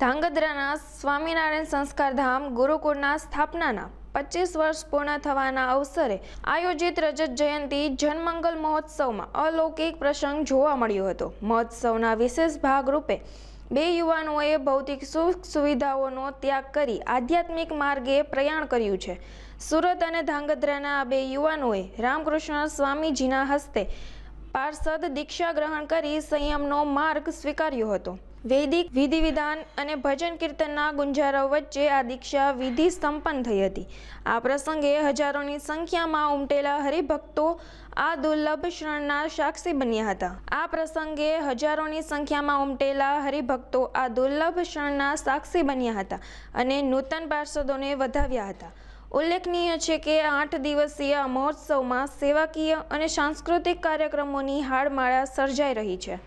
ધાંગધ્રાના સ્વામિનારાયણ સંસ્કારધામ ગુરુકુળના સ્થાપનાના 25 વર્ષ પૂર્ણ થવાના અવસરે આયોજિત રજત જયંતિ જનમંગલ મહોત્સવમાં અલૌકિક પ્રસંગ જોવા મળ્યો હતો। મહોત્સવના વિશેષ ભાગરૂપે બે યુવાનોએ ભૌતિક સુખ સુવિધાઓનો ત્યાગ કરી આધ્યાત્મિક માર્ગે પ્રયાણ કર્યું છે। સુરત અને ધાંગધ્રાના આ બે યુવાનોએ રામકૃષ્ણ સ્વામીજીના હસ્તે પાર્ષદ દીક્ષા ગ્રહણ કરી સંયમનો માર્ગ સ્વીકાર્યો હતો। વૈદિક વિધિ વિધાન અને ભજન કીર્તનના ગુંજારવ વચ્ચે આ દીક્ષા વિધિ સંપન્ન થઈ હતી। આ પ્રસંગે હજારોની સંખ્યામાં ઉમટેલા હરિભક્તો આ દુર્લભ ક્ષણના સાક્ષી બન્યા હતા। આ પ્રસંગે હજારોની સંખ્યામાં ઉમટેલા હરિભક્તો આ દુર્લભ ક્ષણના સાક્ષી બન્યા હતા અને નૂતન પાર્ષદોને વધાવ્યા હતા। ઉલ્લેખનીય છે કે 8 દિવસીય આ મહોત્સવમાં સેવાકીય અને સાંસ્કૃતિક કાર્યક્રમોની હાડમાળા સર્જાઈ રહી છે।